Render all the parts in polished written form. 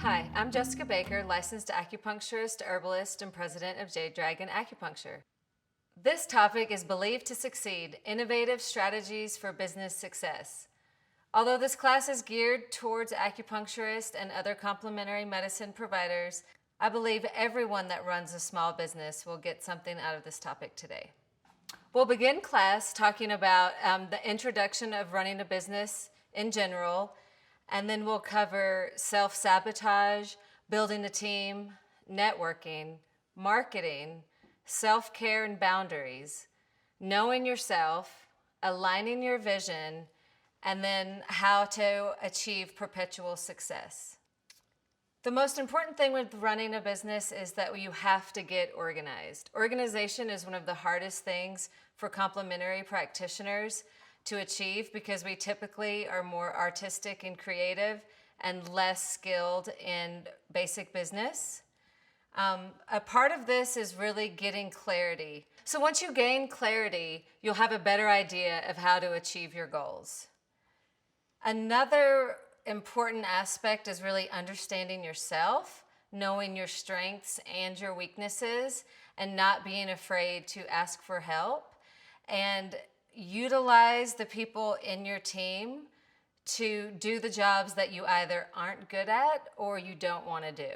Hi, I'm Jessica Baker, licensed acupuncturist, herbalist, and president of Jade Acupuncture. This topic is believed to succeed, innovative strategies for business success. Although this class is geared towards acupuncturists and other complementary medicine providers, I believe everyone that runs a small business will get something out of this topic today. We'll begin class talking about the introduction of running a business in general, and then we'll cover self-sabotage, building a team, networking, marketing, self-care and boundaries, knowing yourself, aligning your vision, and then how to achieve perpetual success. The most important thing with running a business is that you have to get organized. Organization is one of the hardest things for complementary practitioners to achieve because we typically are more artistic and creative and less skilled in basic business. A part of this is really getting clarity. So once you gain clarity, you'll have a better idea of how to achieve your goals. Another important aspect is really understanding yourself, knowing your strengths and your weaknesses, and not being afraid to ask for help, and utilize the people in your team to do the jobs that you either aren't good at or you don't want to do.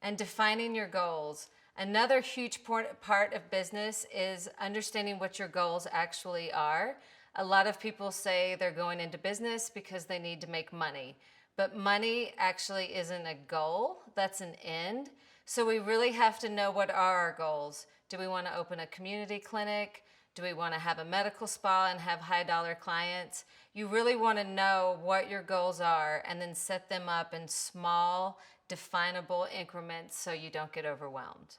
And defining your goals. Another huge part of business is understanding what your goals actually are. A lot of people say they're going into business because they need to make money, but money actually isn't a goal, that's an end. So we really have to know, what are our goals? Do we want to open a community clinic? Do we want to have a medical spa and have high dollar clients? You really want to know what your goals are and then set them up in small, definable increments so you don't get overwhelmed.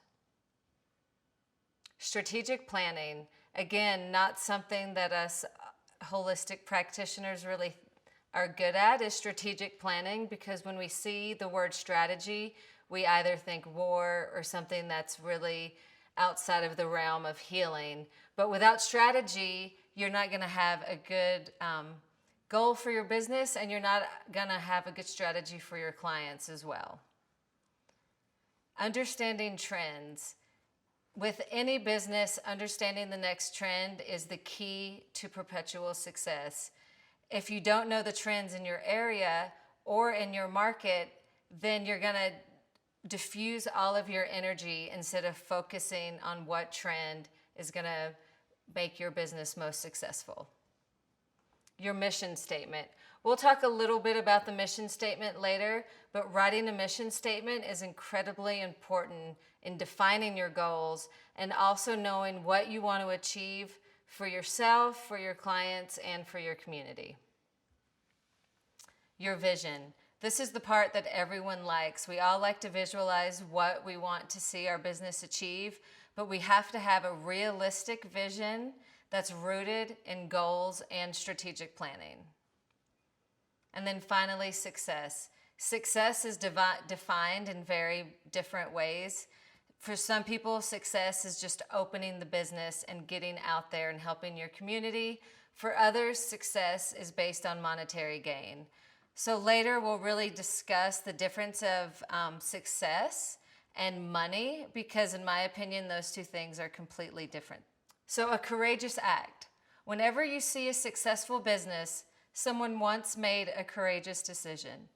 Strategic planning, again, not something that us holistic practitioners really are good at, is strategic planning, because when we see the word strategy, we either think war or something that's really outside of the realm of healing. But without strategy, you're not going to have a good goal for your business, and you're not going to have a good strategy for your clients as well. Understanding trends. With any business, understanding the next trend is the key to perpetual success. If you don't know the trends in your area or in your market, then you're going to diffuse all of your energy instead of focusing on what trend is going to make your business most successful. Your mission statement. We'll talk a little bit about the mission statement later, but writing a mission statement is incredibly important in defining your goals and also knowing what you want to achieve for yourself, for your clients, and for your community. Your vision. This is the part that everyone likes. We all like to visualize what we want to see our business achieve, but we have to have a realistic vision that's rooted in goals and strategic planning. And then finally, success. Success is defined in very different ways. For some people, success is just opening the business and getting out there and helping your community. For others, success is based on monetary gain. So later we'll really discuss the difference of success and money, because in my opinion, those two things are completely different. So a courageous act. Whenever you see a successful business, someone once made a courageous decision.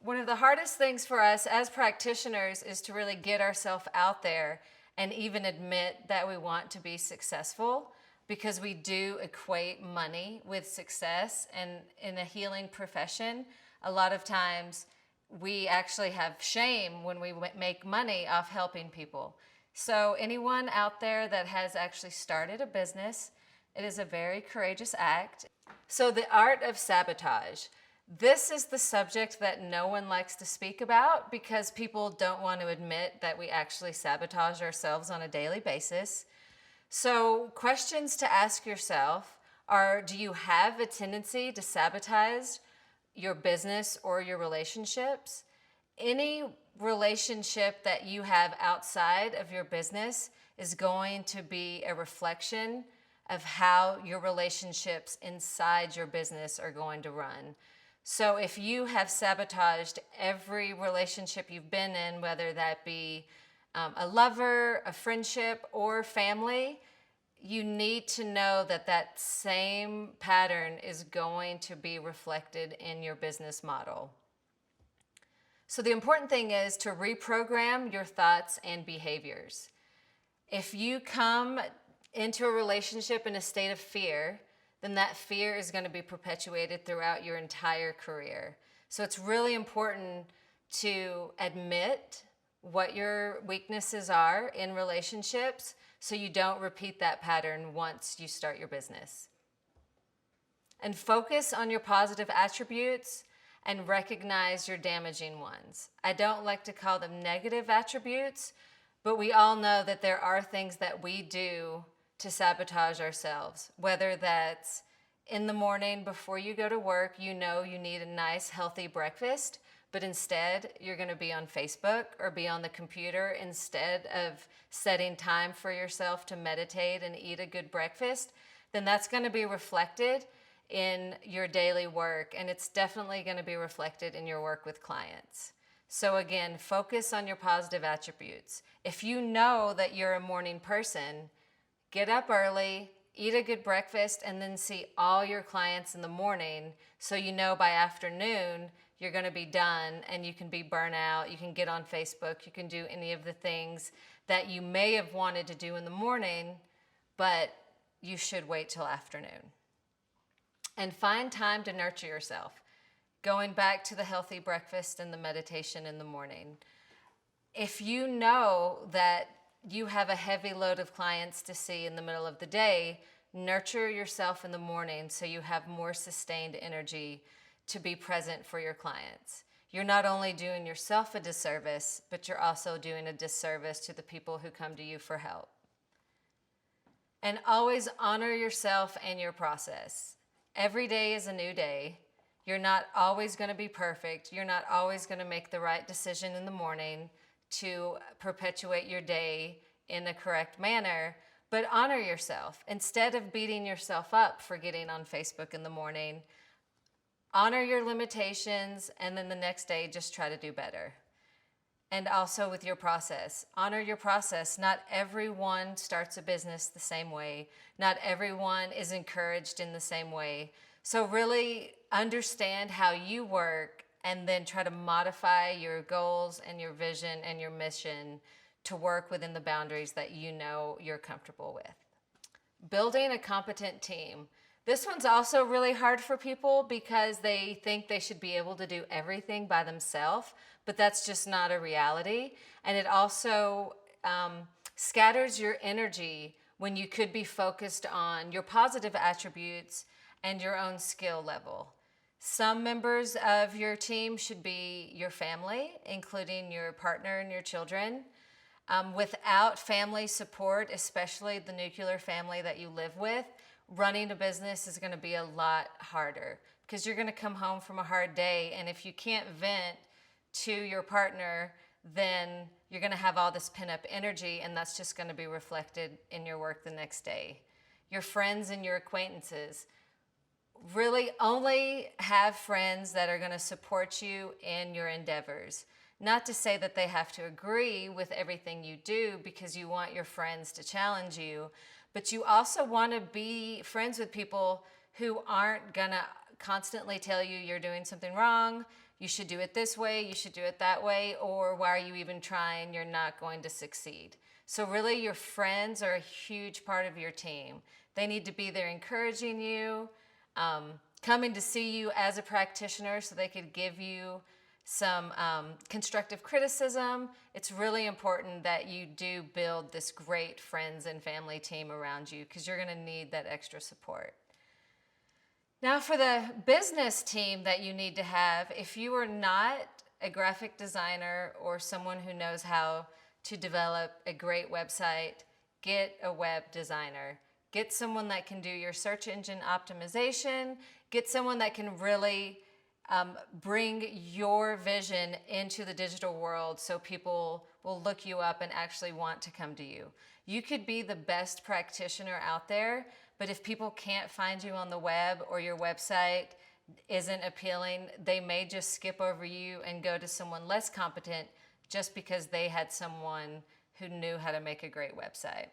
One of the hardest things for us as practitioners is to really get ourselves out there and even admit that we want to be successful, because we do equate money with success. And in a healing profession, a lot of times we actually have shame when we make money off helping people. So anyone out there that has actually started a business, it is a very courageous act. So the art of sabotage. This is the subject that no one likes to speak about because people don't want to admit that we actually sabotage ourselves on a daily basis. So questions to ask yourself are, do you have a tendency to sabotage your business or your relationships? Any relationship that you have outside of your business is going to be a reflection of how your relationships inside your business are going to run. So if you have sabotaged every relationship you've been in, whether that be a lover, a friendship, or family, you need to know that that same pattern is going to be reflected in your business model. So the important thing is to reprogram your thoughts and behaviors. If you come into a relationship in a state of fear, then that fear is going to be perpetuated throughout your entire career. So it's really important to admit what your weaknesses are in relationships so you don't repeat that pattern once you start your business. And focus on your positive attributes and recognize your damaging ones. I don't like to call them negative attributes, but we all know that there are things that we do to sabotage ourselves, whether that's in the morning before you go to work, you know you need a nice healthy breakfast, but instead you're going to be on Facebook or be on the computer instead of setting time for yourself to meditate and eat a good breakfast, then that's going to be reflected in your daily work, and it's definitely going to be reflected in your work with clients. So again, focus on your positive attributes. If you know that you're a morning person, get up early, eat a good breakfast, and then see all your clients in the morning so you know by afternoon you're going to be done and you can be burnt out, you can get on Facebook, you can do any of the things that you may have wanted to do in the morning, but you should wait till afternoon. And find time to nurture yourself. Going back to the healthy breakfast and the meditation in the morning. If you know that you have a heavy load of clients to see in the middle of the day, nurture yourself in the morning so you have more sustained energy to be present for your clients. You're not only doing yourself a disservice, but you're also doing a disservice to the people who come to you for help. And always honor yourself and your process. Every day is a new day. You're not always going to be perfect. You're not always going to make the right decision in the morning to perpetuate your day in a correct manner, but honor yourself. Instead of beating yourself up for getting on Facebook in the morning, honor your limitations, and then the next day just try to do better. And also with your process, honor your process. Not everyone starts a business the same way. Not everyone is encouraged in the same way. So really understand how you work and then try to modify your goals and your vision and your mission to work within the boundaries that you know you're comfortable with. Building a competent team. This one's also really hard for people because they think they should be able to do everything by themselves, but that's just not a reality. And it also scatters your energy when you could be focused on your positive attributes and your own skill level. Some members of your team should be your family, including your partner and your children. Without family support, especially the nuclear family that you live with, running a business is going to be a lot harder because you're going to come home from a hard day, and if you can't vent to your partner, then you're going to have all this pent-up energy, and that's just going to be reflected in your work the next day. Your friends and your acquaintances. Really only have friends that are going to support you in your endeavors. Not to say that they have to agree with everything you do because you want your friends to challenge you, but you also want to be friends with people who aren't going to constantly tell you you're doing something wrong, you should do it this way, you should do it that way, or why are you even trying, you're not going to succeed. So really your friends are a huge part of your team. They need to be there encouraging you, coming to see you as a practitioner so they could give you some constructive criticism. It's really important that you do build this great friends and family team around you because you're going to need that extra support. Now for the business team that you need to have, if you are not a graphic designer or someone who knows how to develop a great website, get a web designer. Get someone that can do your search engine optimization. Get someone that can really bring your vision into the digital world so people will look you up and actually want to come to you. You could be the best practitioner out there, but if people can't find you on the web or your website, isn't appealing, they may just skip over you and go to someone less competent just because they had someone who knew how to make a great website.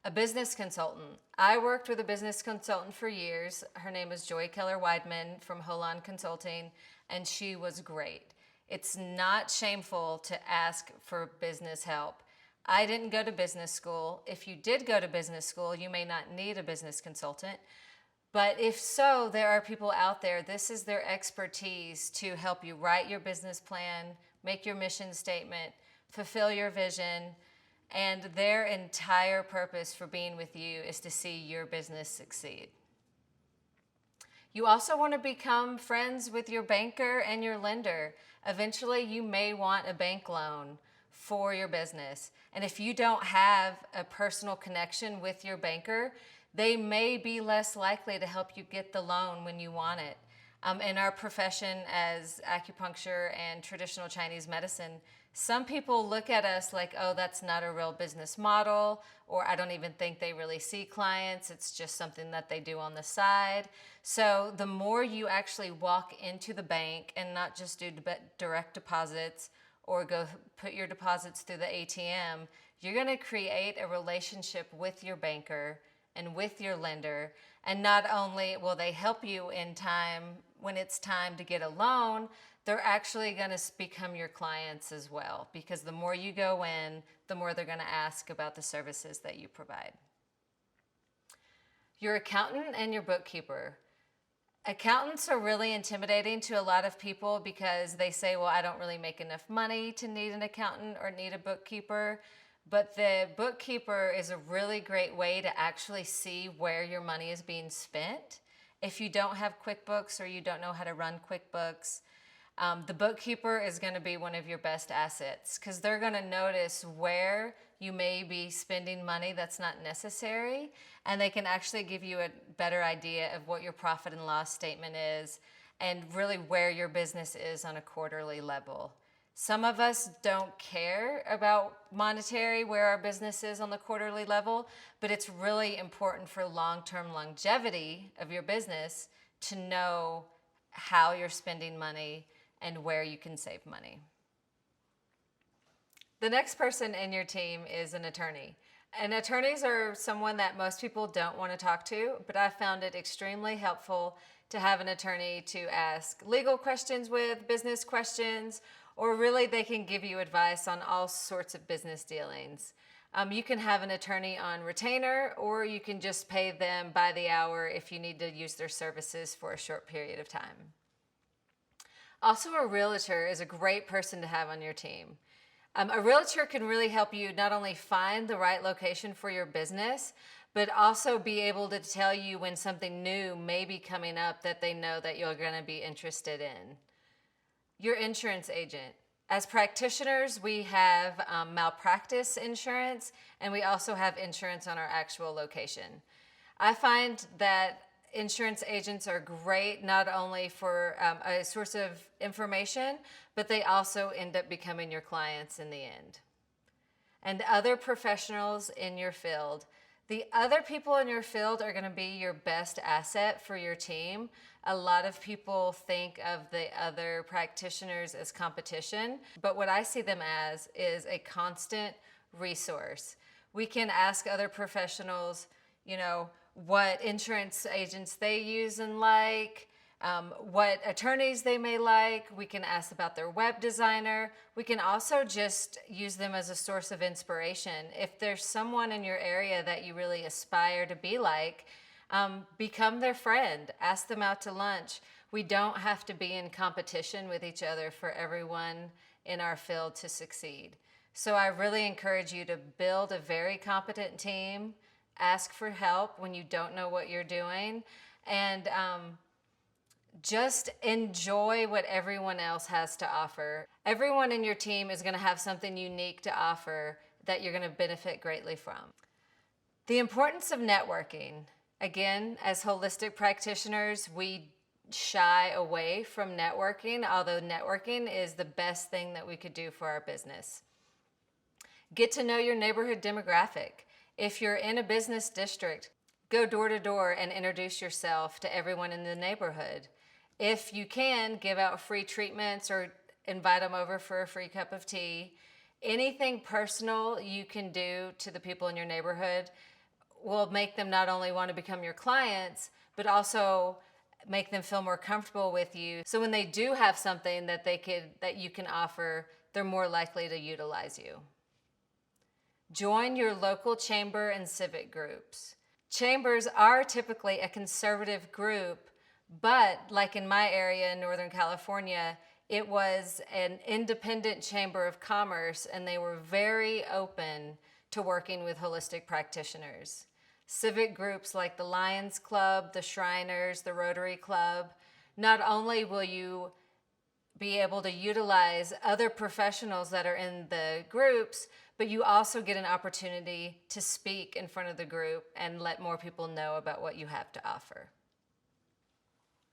A business consultant. I worked with a business consultant for years. Her name is Joy Keller-Weidman from Holon Consulting, and she was great. It's not shameful to ask for business help. I didn't go to business school. If you did go to business school, you may not need a business consultant. But if so, there are people out there, this is their expertise to help you write your business plan, make your mission statement, fulfill your vision, and their entire purpose for being with you is to see your business succeed. You also want to become friends with your banker and your lender. Eventually, you may want a bank loan for your business. And if you don't have a personal connection with your banker, they may be less likely to help you get the loan when you want it. In our profession as acupuncture and traditional Chinese medicine, some people look at us like, oh, that's not a real business model, or I don't even think they really see clients. It's just something that they do on the side. So the more you actually walk into the bank and not just do direct deposits or go put your deposits through the ATM, you're going to create a relationship with your banker and with your lender. And not only will they help you in time when it's time to get a loan, they're actually going to become your clients as well, because the more you go in, the more they're going to ask about the services that you provide. Your accountant and your bookkeeper. Accountants are really intimidating to a lot of people because they say, well, I don't really make enough money to need an accountant or need a bookkeeper. But the bookkeeper is a really great way to actually see where your money is being spent. If you don't have QuickBooks or you don't know how to run QuickBooks, the bookkeeper is going to be one of your best assets, because they're going to notice where you may be spending money that's not necessary, and they can actually give you a better idea of what your profit and loss statement is and really where your business is on a quarterly level. Some of us don't care about monetary, where our business is on the quarterly level, but it's really important for long-term longevity of your business to know how you're spending money and where you can save money. The next person in your team is an attorney. And attorneys are someone that most people don't want to talk to, but I found it extremely helpful to have an attorney to ask legal questions with, business questions, or really they can give you advice on all sorts of business dealings. You can have an attorney on retainer, or you can just pay them by the hour if you need to use their services for a short period of time. Also, a realtor is a great person to have on your team. A realtor can really help you not only find the right location for your business, but also be able to tell you when something new may be coming up that they know that you're going to be interested in. Your insurance agent. As practitioners, we have malpractice insurance, and we also have insurance on our actual location. I find that insurance agents are great not only for a source of information, but they also end up becoming your clients in the end. And other professionals in your field. The other people in your field are going to be your best asset for your team. A lot of people think of the other practitioners as competition, but what I see them as is a constant resource. We can ask other professionals, what insurance agents they use and like, what attorneys they may like. We can ask about their web designer. We can also just use them as a source of inspiration. If there's someone in your area that you really aspire to be like, become their friend. Ask them out to lunch. We don't have to be in competition with each other for everyone in our field to succeed. So I really encourage you to build a very competent team. Ask for help when you don't know what you're doing, and just enjoy what everyone else has to offer. Everyone in your team is going to have something unique to offer that you're going to benefit greatly from. The importance of networking. Again, as holistic practitioners, we shy away from networking, although networking is the best thing that we could do for our business. Get to know your neighborhood demographic. If you're in a business district, Go door to door and introduce yourself to everyone in the neighborhood. If you can, give out free treatments or invite them over for a free cup of tea. Anything personal you can do to the people in your neighborhood will make them not only want to become your clients, but also make them feel more comfortable with you. So when they do have something that you can offer, they're more likely to utilize you. Join your local chamber and civic groups. Chambers are typically a conservative group, but like in my area in Northern California, it was an independent chamber of commerce, and they were very open to working with holistic practitioners. Civic groups like the Lions Club, the Shriners, the Rotary Club, not only will you be able to utilize other professionals that are in the groups, but you also get an opportunity to speak in front of the group and let more people know about what you have to offer.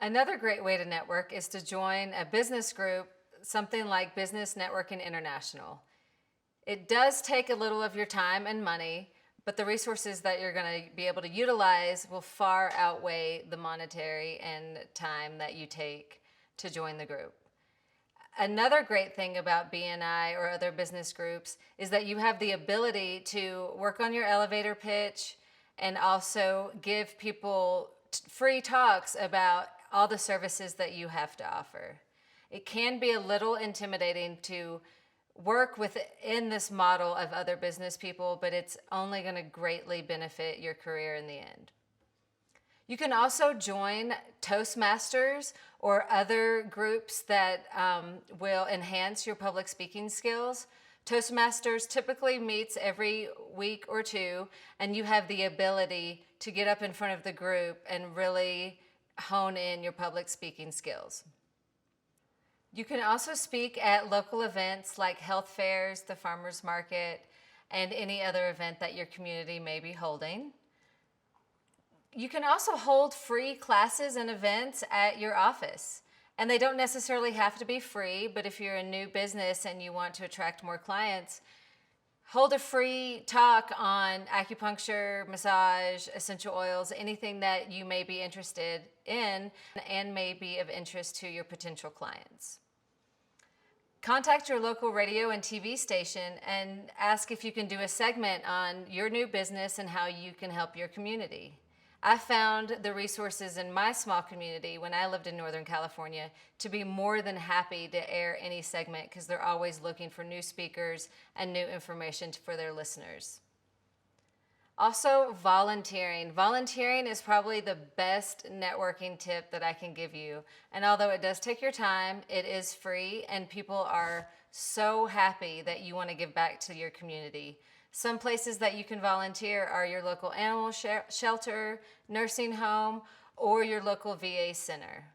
Another great way to network is to join a business group, something like Business Networking International. It does take a little of your time and money, but the resources that you're going to be able to utilize will far outweigh the monetary and time that you take to join the group. Another great thing about BNI or other business groups is that you have the ability to work on your elevator pitch and also give people free talks about all the services that you have to offer. It can be a little intimidating to work within this model of other business people, but it's only going to greatly benefit your career in the end. You can also join Toastmasters or other groups that will enhance your public speaking skills. Toastmasters typically meets every week or two, and you have the ability to get up in front of the group and really hone in your public speaking skills. You can also speak at local events like health fairs, the farmers market, and any other event that your community may be holding. You can also hold free classes and events at your office. And they don't necessarily have to be free, but if you're a new business and you want to attract more clients, hold a free talk on acupuncture, massage, essential oils, anything that you may be interested in and may be of interest to your potential clients. Contact your local radio and TV station and ask if you can do a segment on your new business and how you can help your community. I found the resources in my small community when I lived in Northern California to be more than happy to air any segment because they're always looking for new speakers and new information for their listeners. Also, volunteering. Volunteering is probably the best networking tip that I can give you. And although it does take your time, it is free, and people are so happy that you want to give back to your community. Some places that you can volunteer are your local animal shelter, nursing home, or your local VA center.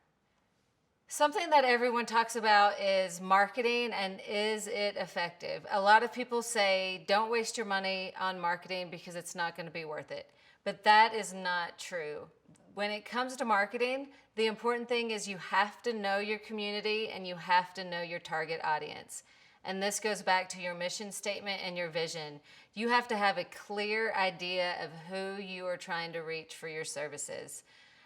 Something that everyone talks about is marketing, and is it effective? A lot of people say don't waste your money on marketing because it's not going to be worth it. But that is not true. When it comes to marketing, the important thing is you have to know your community and you have to know your target audience. And this goes back to your mission statement and your vision. You have to have a clear idea of who you are trying to reach for your services.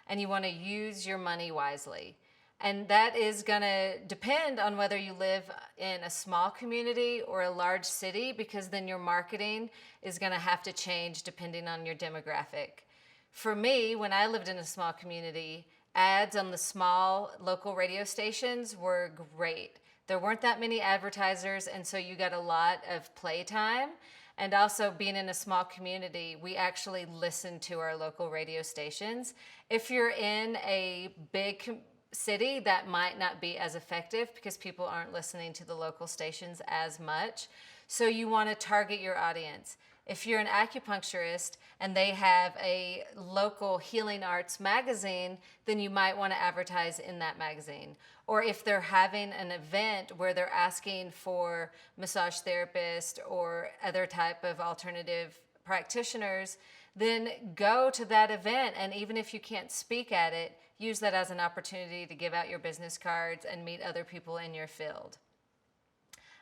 And you want to use your money wisely. And that is going to depend on whether you live in a small community or a large city, because then your marketing is going to have to change depending on your demographic. For me, when I lived in a small community, ads on the small local radio stations were great. There weren't that many advertisers, and so you got a lot of playtime. And also, being in a small community, we actually listened to our local radio stations. If you're in a big city, that might not be as effective because people aren't listening to the local stations as much. So you want to target your audience. If you're an acupuncturist and they have a local healing arts magazine, then you might want to advertise in that magazine. Or if they're having an event where they're asking for massage therapists or other type of alternative practitioners, then go to that event. And even if you can't speak at it, use that as an opportunity to give out your business cards and meet other people in your field.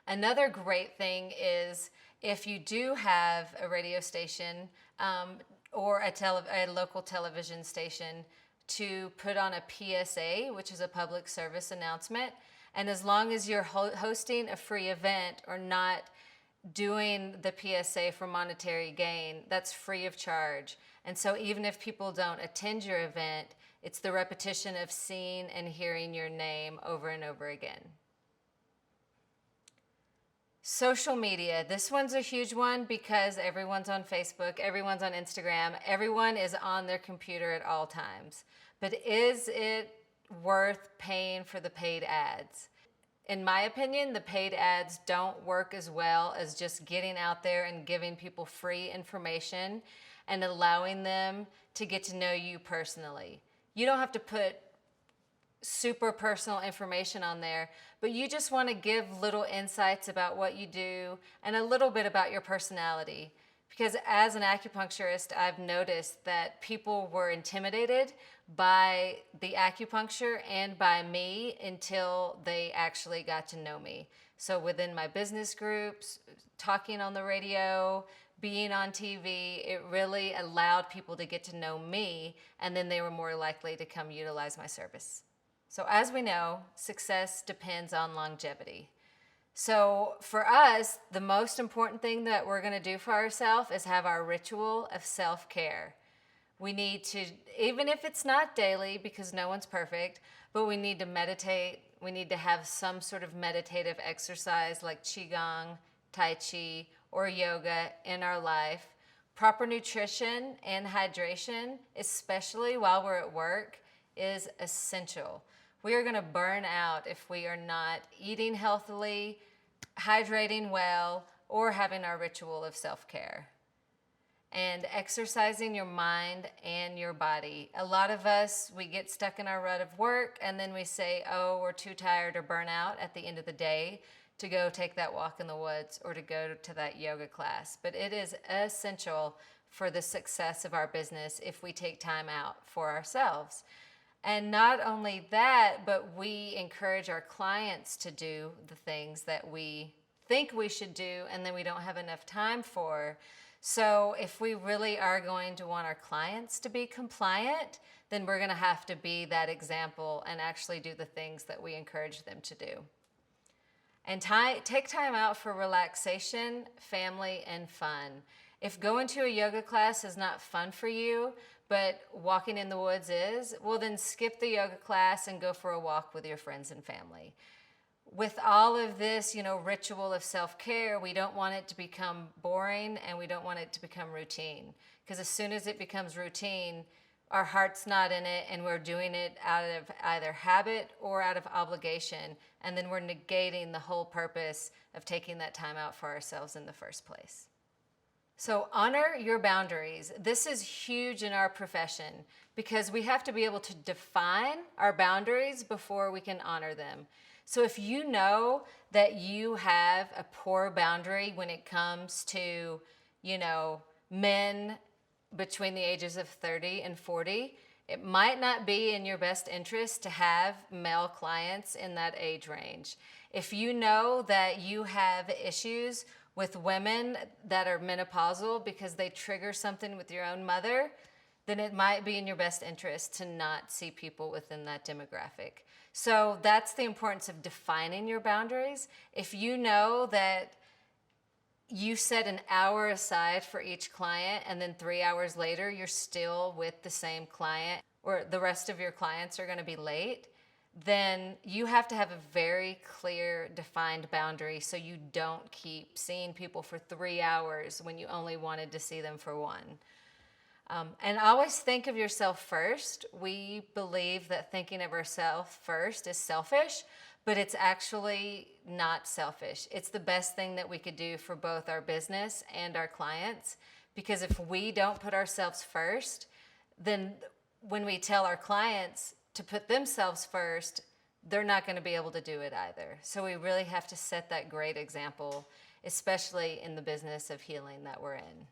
Another great thing is if you do have a radio station, or a local television station to put on a PSA, which is a public service announcement. And as long as you're hosting a free event or not doing the PSA for monetary gain, that's free of charge. And so even if people don't attend your event, it's the repetition of seeing and hearing your name over and over again. Social media. This one's a huge one because everyone's on Facebook, everyone's on Instagram, everyone is on their computer at all times. But is it worth paying for the paid ads? In my opinion, the paid ads don't work as well as just getting out there and giving people free information and allowing them to get to know you personally. You don't have to put super personal information on there, but you just want to give little insights about what you do and a little bit about your personality. Because as an acupuncturist, I've noticed that people were intimidated by the acupuncture and by me until they actually got to know me. So within my business groups, talking on the radio, being on TV, it really allowed people to get to know me, and then they were more likely to come utilize my service. So as we know, success depends on longevity. So for us, the most important thing that we're going to do for ourselves is have our ritual of self-care. We need to, even if it's not daily because no one's perfect, but we need to meditate. We need to have some sort of meditative exercise like Qigong, Tai Chi, or yoga in our life. Proper nutrition and hydration, especially while we're at work, is essential. We are going to burn out if we are not eating healthily, hydrating well, or having our ritual of self-care. And exercising your mind and your body. A lot of us, we get stuck in our rut of work and then we say, oh, we're too tired or burn out at the end of the day to go take that walk in the woods or to go to that yoga class. But it is essential for the success of our business if we take time out for ourselves. And not only that, but we encourage our clients to do the things that we think we should do and then we don't have enough time for. So if we really are going to want our clients to be compliant, then we're going to have to be that example and actually do the things that we encourage them to do. And take time out for relaxation, family, and fun. If going to a yoga class is not fun for you, but walking in the woods is, well then skip the yoga class and go for a walk with your friends and family. With all of this, ritual of self-care, we don't want it to become boring and we don't want it to become routine. Because as soon as it becomes routine, our heart's not in it and we're doing it out of either habit or out of obligation. And then we're negating the whole purpose of taking that time out for ourselves in the first place. So honor your boundaries. This is huge in our profession because we have to be able to define our boundaries before we can honor them. So if you know that you have a poor boundary when it comes to, men between the ages of 30 and 40, it might not be in your best interest to have male clients in that age range. If you know that you have issues with women that are menopausal because they trigger something with your own mother, then it might be in your best interest to not see people within that demographic. So that's the importance of defining your boundaries. If you know that you set an hour aside for each client and then 3 hours later you're still with the same client or the rest of your clients are going to be late, then you have to have a very clear, defined boundary so you don't keep seeing people for 3 hours when you only wanted to see them for one. And always think of yourself first. We believe that thinking of ourselves first is selfish, but it's actually not selfish. It's the best thing that we could do for both our business and our clients, because if we don't put ourselves first, then when we tell our clients to put themselves first, they're not going to be able to do it either. So we really have to set that great example, especially in the business of healing that we're in.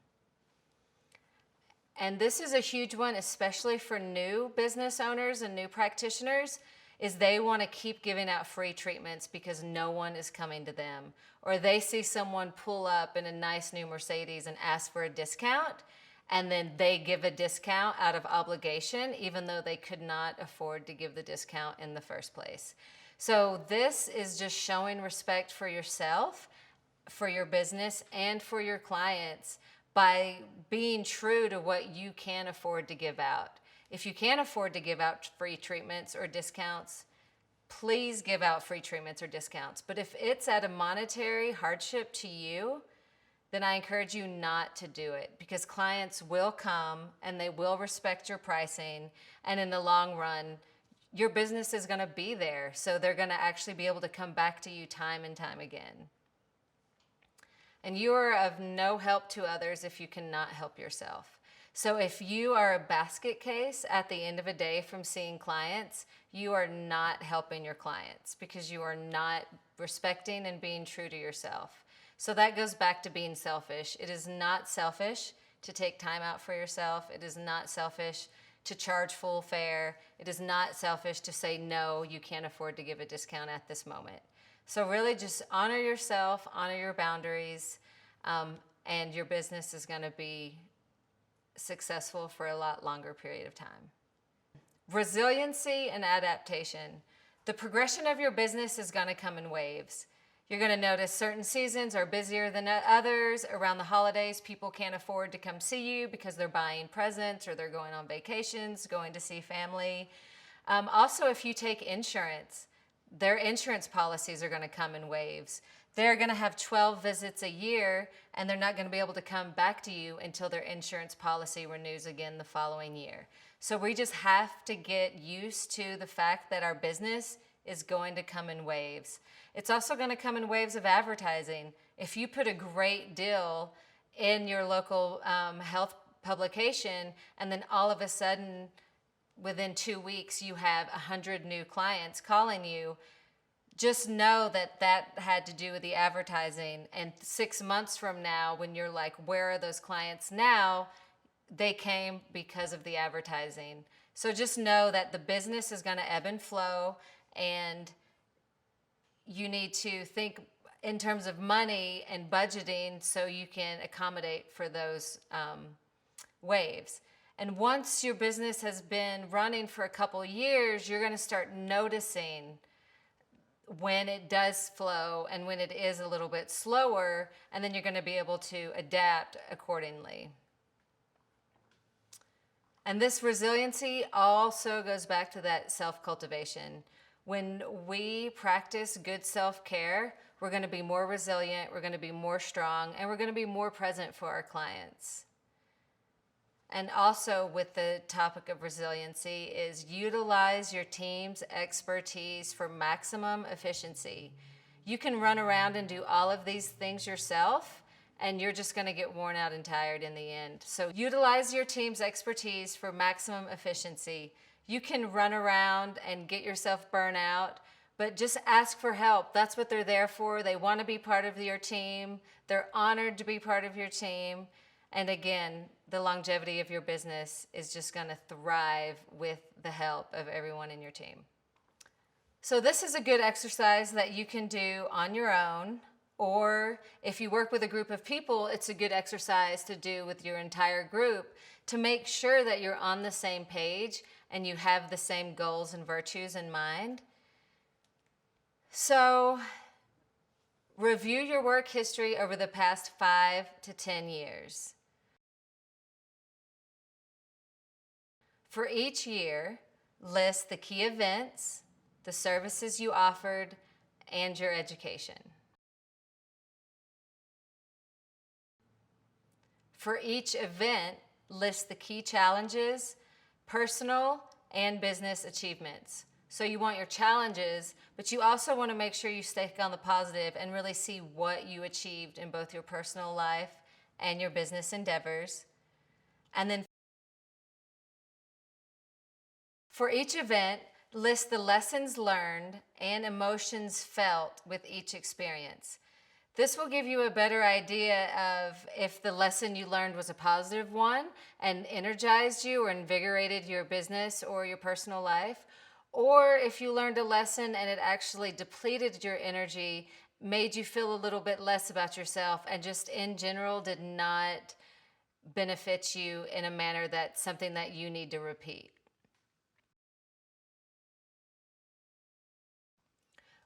And this is a huge one, especially for new business owners and new practitioners, is they want to keep giving out free treatments because no one is coming to them. Or they see someone pull up in a nice new Mercedes and ask for a discount, and then they give a discount out of obligation, even though they could not afford to give the discount in the first place. So this is just showing respect for yourself, for your business, and for your clients by being true to what you can afford to give out. If you can't afford to give out free treatments or discounts, please give out free treatments or discounts. But if it's at a monetary hardship to you, then I encourage you not to do it, because clients will come and they will respect your pricing. And in the long run, your business is going to be there. So they're going to actually be able to come back to you time and time again. And you are of no help to others if you cannot help yourself. So if you are a basket case at the end of a day from seeing clients, you are not helping your clients because you are not respecting and being true to yourself. So that goes back to being selfish. It is not selfish to take time out for yourself. It is not selfish to charge full fare. It is not selfish to say, no, you can't afford to give a discount at this moment. So really just honor yourself, honor your boundaries, and your business is going to be successful for a lot longer period of time. Resiliency and adaptation. The progression of your business is going to come in waves. You're going to notice certain seasons are busier than others. Around the holidays, people can't afford to come see you because they're buying presents or they're going on vacations, going to see family. Also, if you take insurance, their insurance policies are going to come in waves. They're going to have 12 visits a year, and they're not going to be able to come back to you until their insurance policy renews again the following year. So we just have to get used to the fact that our business is going to come in waves. It's also going to come in waves of advertising. If you put a great deal in your local health publication, and then all of a sudden, within 2 weeks, you have 100 new clients calling you, just know that that had to do with the advertising. And 6 months from now, when you're like, where are those clients now? They came because of the advertising. So just know that the business is going to ebb and flow, and you need to think in terms of money and budgeting so you can accommodate for those waves. And once your business has been running for a couple years, you're going to start noticing when it does flow and when it is a little bit slower, and then you're going to be able to adapt accordingly. And this resiliency also goes back to that self-cultivation. When we practice good self-care, we're going to be more resilient, we're going to be more strong, and we're going to be more present for our clients. And also with the topic of resiliency is utilize your team's expertise for maximum efficiency. You can run around and do all of these things yourself, and you're just going to get worn out and tired in the end. So utilize your team's expertise for maximum efficiency. You can run around and get yourself burnt out, but just ask for help. That's what they're there for. They want to be part of your team. They're honored to be part of your team. And again, the longevity of your business is just going to thrive with the help of everyone in your team. So this is a good exercise that you can do on your own, or if you work with a group of people, it's a good exercise to do with your entire group to make sure that you're on the same page and you have the same goals and virtues in mind. So review your work history over the past 5 to 10 years. For each year, list the key events, the services you offered, and your education. For each event, list the key challenges, personal and business achievements. So you want your challenges, but you also want to make sure you stay on the positive and really see what you achieved in both your personal life and your business endeavors. And then for each event, list the lessons learned and emotions felt with each experience. This will give you a better idea of if the lesson you learned was a positive one and energized you or invigorated your business or your personal life, or if you learned a lesson and it actually depleted your energy, made you feel a little bit less about yourself, and just in general did not benefits you in a manner that's something that you need to repeat.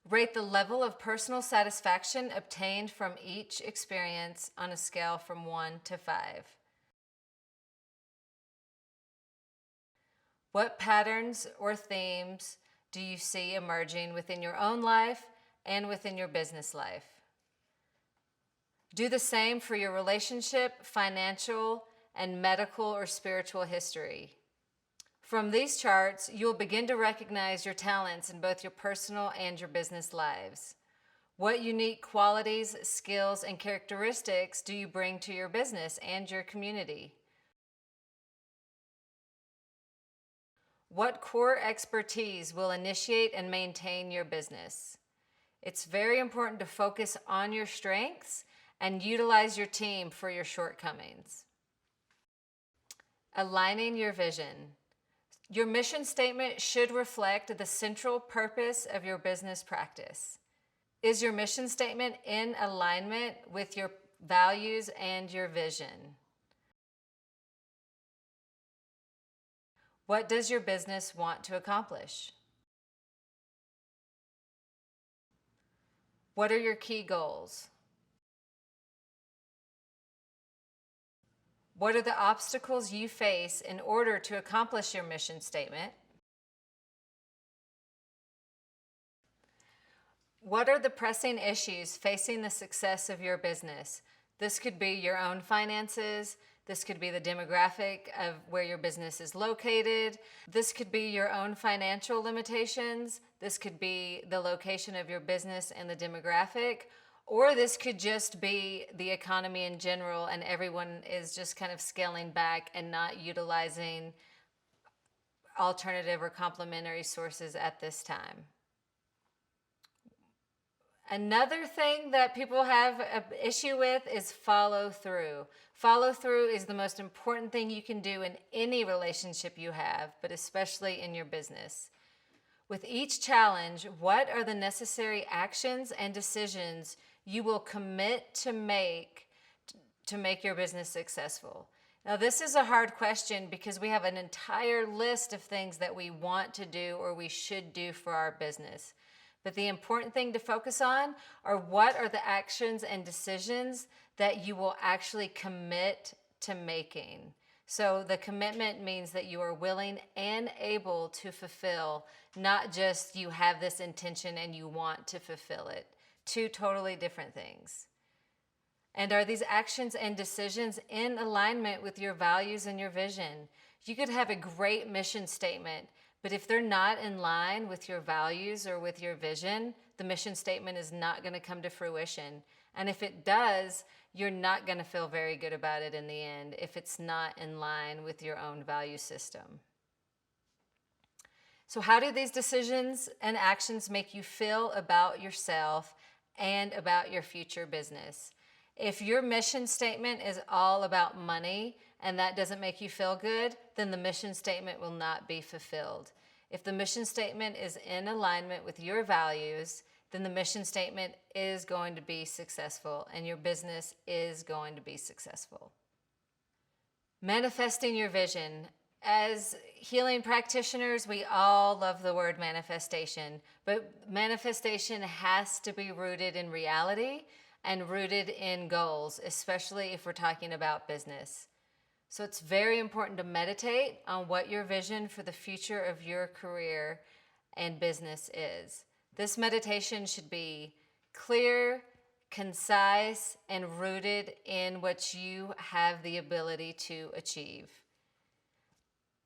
Rate the level of personal satisfaction obtained from each experience on a scale from 1 to 5. What patterns or themes do you see emerging within your own life and within your business life? Do the same for your relationship, financial, and medical or spiritual history. From these charts, you'll begin to recognize your talents in both your personal and your business lives. What unique qualities, skills, and characteristics do you bring to your business and your community? What core expertise will initiate and maintain your business? It's very important to focus on your strengths and utilize your team for your shortcomings. Aligning your vision. Your mission statement should reflect the central purpose of your business practice. Is your mission statement in alignment with your values and your vision? What does your business want to accomplish? What are your key goals? What are the obstacles you face in order to accomplish your mission statement? What are the pressing issues facing the success of your business? This could be your own finances. This could be the demographic of where your business is located. This could be your own financial limitations. This could be the location of your business and the demographic. Or this could just be the economy in general, and everyone is just kind of scaling back and not utilizing alternative or complementary sources at this time. Another thing that people have an issue with is follow through. Follow through is the most important thing you can do in any relationship you have, but especially in your business. With each challenge, what are the necessary actions and decisions you will commit to make your business successful? Now, this is a hard question because we have an entire list of things that we want to do or we should do for our business. But the important thing to focus on are what are the actions and decisions that you will actually commit to making. So the commitment means that you are willing and able to fulfill, not just you have this intention and you want to fulfill it. Two totally different things. And are these actions and decisions in alignment with your values and your vision? You could have a great mission statement, but if they're not in line with your values or with your vision, the mission statement is not going to come to fruition. And if it does, you're not going to feel very good about it in the end if it's not in line with your own value system. So how do these decisions and actions make you feel about yourself and about your future business? If your mission statement is all about money and that doesn't make you feel good, then the mission statement will not be fulfilled. If the mission statement is in alignment with your values, then the mission statement is going to be successful and your business is going to be successful. Manifesting your vision. As healing practitioners, we all love the word manifestation, but manifestation has to be rooted in reality and rooted in goals, especially if we're talking about business. So it's very important to meditate on what your vision for the future of your career and business is. This meditation should be clear, concise, and rooted in what you have the ability to achieve.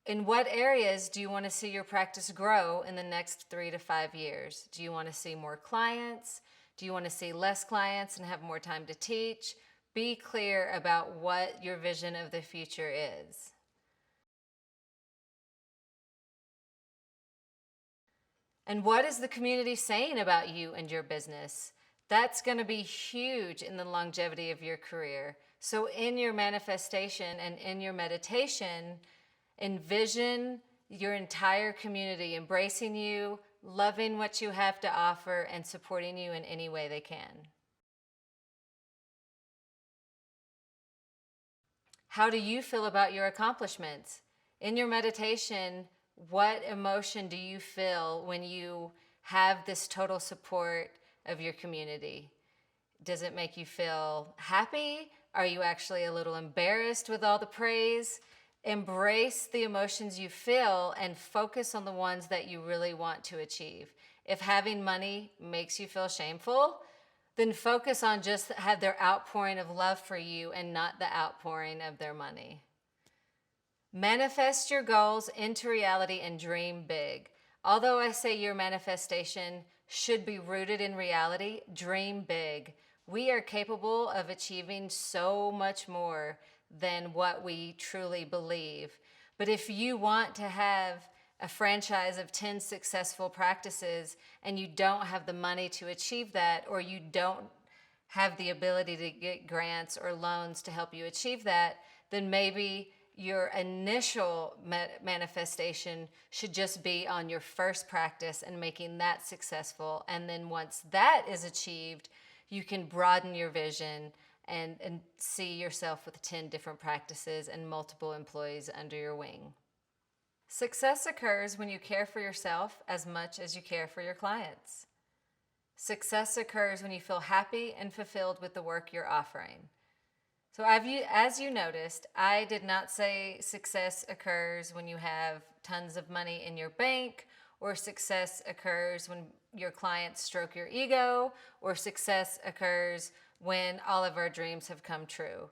In what areas do you want to see your practice grow in the next 3 to 5 years? Do you want to see more clients? Do you want to see less clients and have more time to teach? Be clear about what your vision of the future is. And what is the community saying about you and your business? That's going to be huge in the longevity of your career. So in your manifestation and in your meditation, envision your entire community embracing you, loving what you have to offer, and supporting you in any way they can. How do you feel about your accomplishments? In your meditation, what emotion do you feel when you have this total support of your community? Does it make you feel happy? Are you actually a little embarrassed with all the praise? Embrace the emotions you feel and focus on the ones that you really want to achieve. If having money makes you feel shameful, then focus on just have their outpouring of love for you and not the outpouring of their money. Manifest your goals into reality and dream big. Although I say your manifestation should be rooted in reality, dream big. We are capable of achieving so much more than what we truly believe. But if you want to have a franchise of 10 successful practices and you don't have the money to achieve that, or you don't have the ability to get grants or loans to help you achieve that, then maybe your initial manifestation should just be on your first practice and making that successful. And then once that is achieved, you can broaden your vision and see yourself with 10 different practices and multiple employees under your wing. Success occurs when you care for yourself as much as you care for your clients. Success occurs when you feel happy and fulfilled with the work you're offering. So as you noticed, I did not say success occurs when you have tons of money in your bank, or success occurs when your clients stroke your ego, or success occurs when all of our dreams have come true.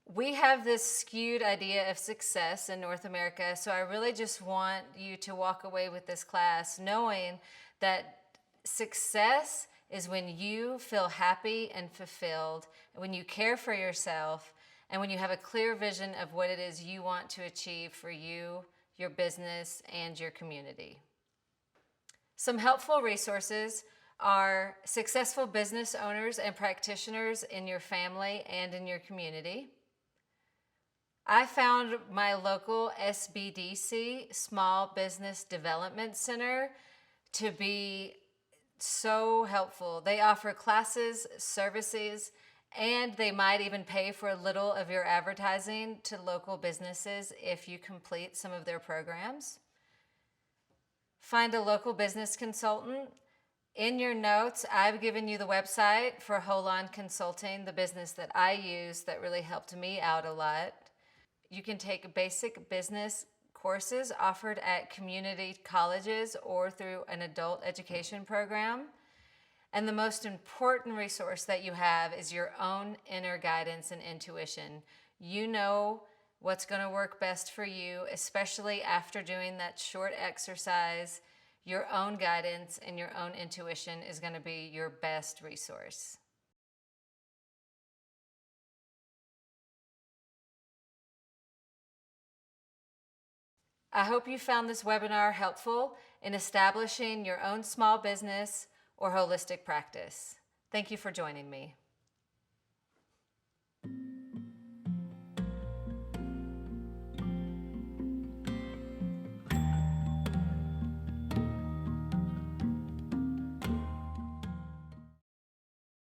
We have this skewed idea of success in North America, so I really just want you to walk away with this class knowing that success is when you feel happy and fulfilled, when you care for yourself, and when you have a clear vision of what it is you want to achieve for you, your business, and your community. Some helpful resources are successful business owners and practitioners in your family and in your community. I found my local SBDC, Small Business Development Center, to be so helpful. They offer classes, services, and they might even pay for a little of your advertising to local businesses if you complete some of their programs. Find a local business consultant. In your notes, I've given you the website for Hold On Consulting, the business that I use that really helped me out a lot. You can take basic business courses offered at community colleges or through an adult education program. And the most important resource that you have is your own inner guidance and intuition. You know what's going to work best for you, especially after doing that short exercise. Your own guidance and your own intuition is going to be your best resource. I hope you found this webinar helpful in establishing your own small business or holistic practice. Thank you for joining me.